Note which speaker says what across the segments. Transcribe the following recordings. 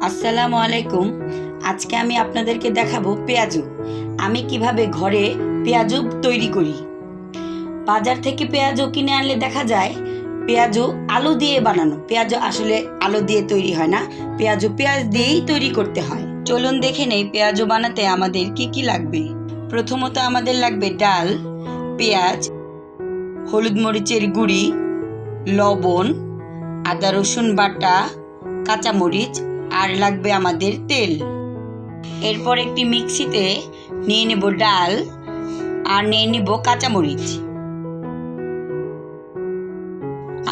Speaker 1: আসসালামু আলাইকুম। আজকে আমি আপনাদেরকে দেখাবো পেঁয়াজু। আমি কিভাবে ঘরে পেঁয়াজু তৈরি করি। বাজার থেকে পেঁয়াজু কিনে আনলে দেখা যায় পেঁয়াজু আলু দিয়ে বানানো। পেঁয়াজু আসলে আলু দিয়ে তৈরি হয় না, পেঁয়াজু পেঁয়াজ দিয়েই তৈরি করতে হয়। চলুন দেখে নেই পেঁয়াজু বানাতে আমাদের কি কি লাগবে। প্রথমত আমাদের লাগবে ডাল, পেঁয়াজ, হলুদ মরিচের গুঁড়ি, লবণ, আদা রসুন বাটা, কাঁচামরিচ, আর লাগবে আমাদের তেল। এরপর একটি মিক্সিতে নিয়ে নেব ডাল আর নিয়ে নেব কাঁচামরিচ।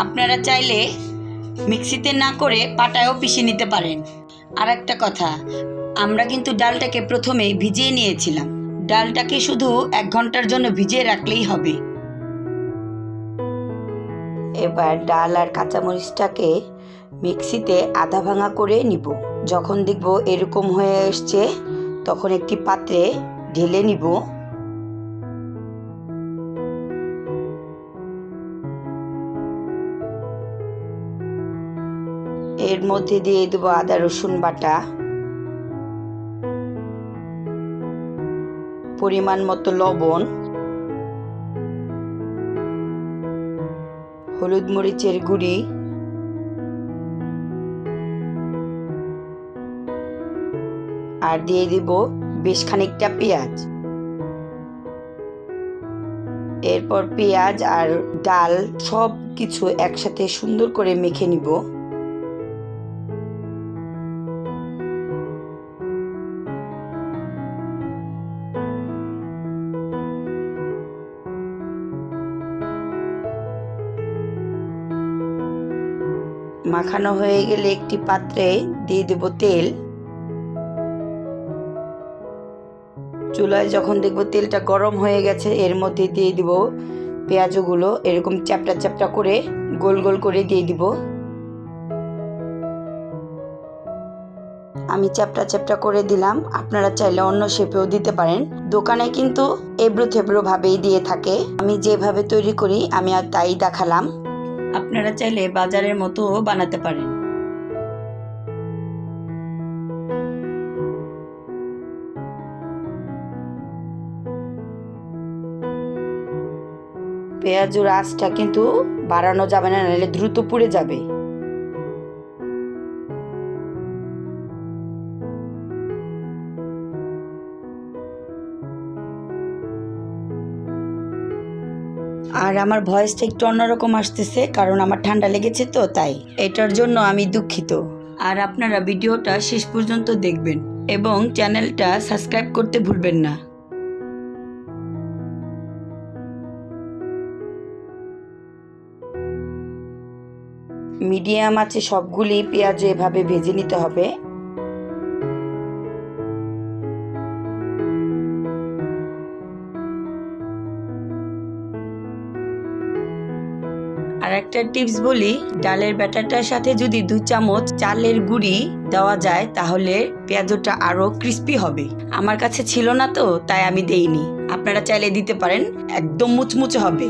Speaker 1: আপনারা চাইলে মিক্সিতে না করে পাটায়ও পিষে নিতে পারেন। আর একটা কথা, আমরা কিন্তু ডালটাকে প্রথমেই ভিজিয়ে নিয়েছিলাম। ডালটাকে শুধু 1 ঘন্টার জন্য ভিজিয়ে রাখলেই হবে। এবার ডাল আর কাঁচামরিচটাকে মিক্সিতে আধা ভাঙা করে নিব। যখন দেখব এরকম হয়ে আসছে তখন একটি পাত্রে ঢেলে নিব। এর মধ্যে দিয়ে দেব আদা রসুন বাটা, পরিমাণ মতো লবণ, হলুদ মরিচের গুঁড়ি, আর দিয়ে দিব বেশ খানিকটা পেঁয়াজ। এরপর পেঁয়াজ আর ডাল সব কিছু একসাথে সুন্দর করে মেখে নিব। মাখানো হয়ে গেলে একটি পাত্রে দিয়ে দেব তেল। চুলায় যখন দেখব তেলটা গরম হয়ে গেছে এর মধ্যে দিয়ে দিব পেঁয়াজগুলো এরকম চ্যাপটা চ্যাপটা করে গোল গোল করে দিয়ে দিব। আমি চ্যাপটা চ্যাপটা করে দিলাম, আপনারা চাইলে অন্য শেপেও দিতে পারেন। দোকানে কিন্তু এবড়ো থেবড়ো ভাবেই দিয়ে থাকে। আমি যেভাবে তৈরি করি আমি আর তাই দেখালাম। আপনারা চাইলে বাজারের মতো বানাতে পারেন। পেঁয়াজুর আঁচটা কিন্তু বাড়ানো যাবে না, নাহলে দ্রুত পুড়ে যাবে। আর আমার ভয়েসটা একটু অন্যরকম আসতেছে, কারণ আমার ঠান্ডা লেগেছে তো, তাই এটার জন্য আমি দুঃখিত। আর আপনারা ভিডিওটা শেষ পর্যন্ত দেখবেন এবং চ্যানেলটা সাবস্ক্রাইব করতে ভুলবেন না। মিডিয়াম আছে সবগুলি পেঁয়াজ এভাবে ভেজে নিতে হবে। আর একটা টিপস বলি, ডালের ব্যাটারটার সাথে যদি 2 চামচ চালের গুঁড়ি দেওয়া যায় তাহলে পেঁয়াজটা আরো ক্রিস্পি হবে। আমার কাছে ছিল না তো তাই আমি দেইনি, আপনারা চাইলে দিতে পারেন, একদম মুচমুচে হবে।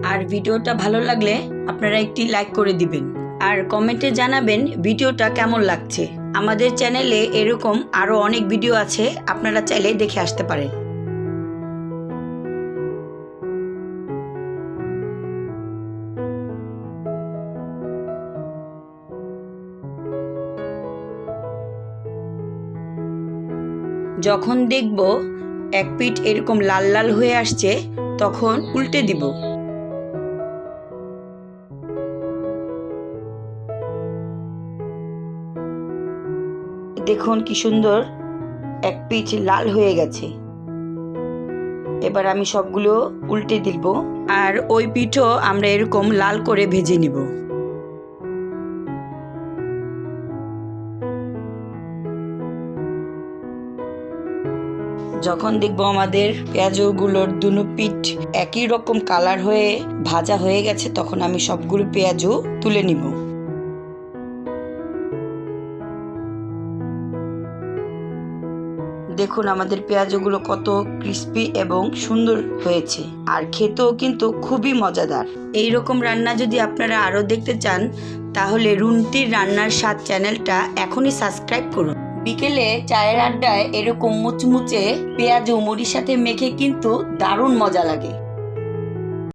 Speaker 1: আর ভিডিওটা ভালো লাগলে আপনারা একটি লাইক করে দিবেন আর কমেন্টে জানাবেন ভিডিওটা কেমন লাগছে। আমাদের চ্যানেলে এরকম আরো অনেক ভিডিও আছে, আপনারা চাইলে দেখে আসতে পারেন। যখন দেখব এক পিঠ এরকম লাল লাল হয়ে আসছে তখন উল্টে দিব। দেখুন কি সুন্দর এক পিঠ লাল হয়ে গেছে। এবার আমি সবগুলো উল্টে দিব আর ওই পিঠও আমরা এরকম লাল করে ভেজে নিব। যখন দেখবো আমাদের পেঁয়াজগুলোর দুনো পিঠ একই রকম কালার হয়ে ভাজা হয়ে গেছে তখন আমি সবগুলো পেঁয়াজও তুলে নিব। দেখুন আমাদের পেঁয়াজগুলো কত ক্রিস্পি এবং সুন্দর হয়েছে, আর খেতেও কিন্তু খুবই মজাদার। এই রকম রান্না যদি আপনারা আরও দেখতে চান তাহলে রুন্টির রান্নার স্বাদ চ্যানেলটা এখনই সাবস্ক্রাইব করুন। বিকেলে চায়ের আড্ডায় এরকম মুচমুচে পেঁয়াজ ও মুড়ির সাথে মেখে কিন্তু দারুণ মজা লাগে।